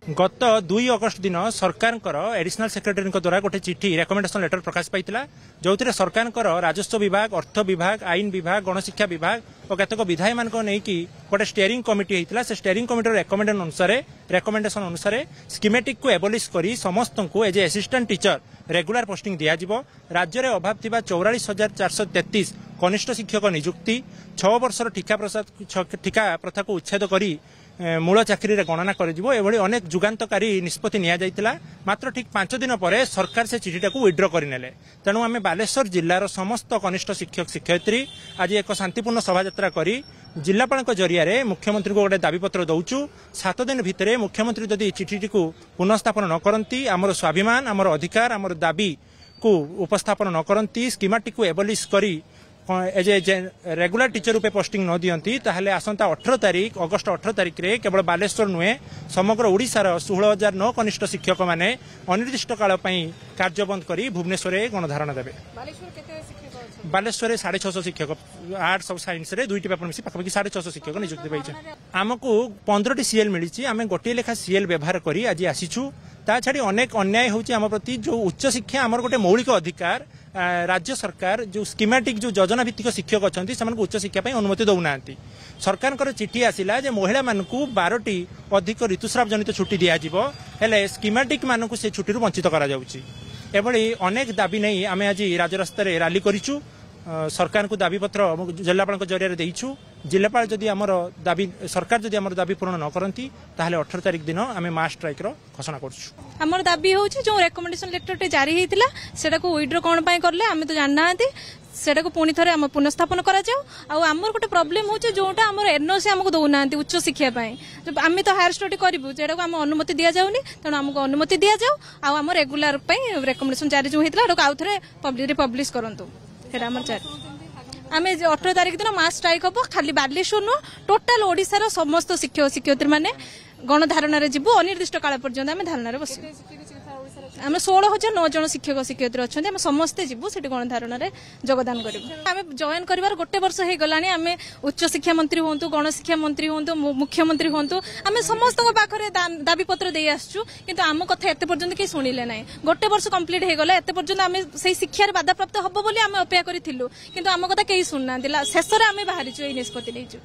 गत 2 अगस्ट दिन सरकार एडिशनल सेक्रेटरी द्वारा गोटे चिठी रेकमेंडेशन लेटर प्रकाश पाई जो सरकार राजस्व विभाग अर्थ विभाग आईन विभाग गणशिक्षा विभाग और केतक विधायी मान गोटे स्टीयरिंग कमिटी होता से स्टीयरिंग कमिटी रेकमेंडेशन अनुसार स्कीमेटिक को एबोलिश कर समस्त को as assistant teacher regular posting दिज्व राज्य में अभाव 44,433 कनिष्ठ शिक्षक नियुक्ति 6 वर्षर ठिका प्रथा को उच्छेद करी मूल चाकरी गणना करी अनेक जुगान्तकारी निष्पत्ति निया मात्र ठीक 5 दिन पर सरकार से चिठीटा को विड्र करने तेणु आम बालेश्वर जिलार समस्त कनिष्ठ शिक्षक शिक्षयित्री आज एक शांतिपूर्ण शोभा करी जिलापाल जरिया मुख्यमंत्री को गोटे दाबीपत्र दौचु 7 दिन भितर मुख्यमंत्री जदि चिठी को पुनर्स्थापन न करती आमर स्वाभिमान आमर अधिकार आमर दाबी को उपस्थापन न करती स्कीमेटिक को एबोलिश करी एज ए रेगुलर टीचर रूपे पोस्टिंग न दियंती ताहले आसंता 18 तारीख अगस्ट 18 तारीख रे केवल बालेश्वर नुहे समग्र ओडिशार 16,009 कनिष्ठ शिक्षक माने अनिर्दिष्ट काल पई कार्य बंद करी भुवनेश्वर रे गणधारणा देबे। बालेश्वर 650 शिक्षक आर्ट्स और साइंस रे 2टी पेपर मिसी पाखा 650 शिक्षक नियुक्ति पाइछे। आमको 15टी सीएल मिली आम गोटे लेखा सीएल व्यवहार करी आज आसीछु ता छाड़ी अनेक अन्याय होची आम प्रति जो उच्च शिक्षा आमर गोटे मौलिक अधिकार राज्य सरकार जो स्कीमेटिक जो योजना भित्तिक शिक्षक अच्छा से उच्च शिक्षा अनुमति दौना सरकार चिठी आसला जे महिला मानू 12टी अधिक ऋतुस्राव जनित छुट्टी दिज्व स्कीमेटिक मानू से छुट्टी वंचित करी अनेक दाबी नहीं आम आज राजरास्त रैली करूँ सरकार को दाबी पत्र जिलापाल जरिया देचु जिलापाल जदि आमर दाबी सरकार जदि आमर दाबी पूर्ण न करती ताहले 18 तारीख दिन आम मास स्ट्राइक घोषणा करछु। आमर दाबी होची जो रेकमेंडेशन लेटर जारी हेतिला सेटा को विड्रो कोन पय करले आमे तो जानना सेटा को पुणी थरे आम पुनर्स्थापन करा जाऊ आ आमर गोटे प्रॉब्लम होची जोटा आमर एनओसी हमको दउना उच्च शिक्षा पय आमे तो हायर स्टडी करबु जेटा को आम अनुमति दिया जाउनी तण हमको अनुमति दिया जाऊ आ आम रेगुलर पय रेकमेंडेशन जारी जो हेतिला आ थरे पब्लिश करंतु आम 18 तारीख दिन मास स्ट्राइक हम खाली बालेश्वर नुह टोटाल ओडिशार समस्त शिक्षक शिक्षयित्री माने गणधारणा जीवु अनिर्दिष्ट काल पर्यंत आम धारणा बस आम 16,009 जन शिक्षक शिक्षयित्री अच्छा आम समस्ते जीवु से गणधारणा योगदान करूँ आम जॉइन कर गोटे वर्ष हो गला आम उच्च शिक्षा मंत्री हूँ गणशिक्षा मंत्री हूँ मुख्यमंत्री हूँ आम समस्त पाखे दाबीपत्र दे आसचु किंतु आम कथा एत पर्यंत कहीं शुणिले ना गोटे वर्ष कम्प्लीट हो गला एत पर्यंत आम से शिक्षार बाधाप्राप्त हम बोली आम अपेक्षा करूँ किंतु आम कथा कहीं शुणुना शेष में आम बाहरी निष्पत्ति।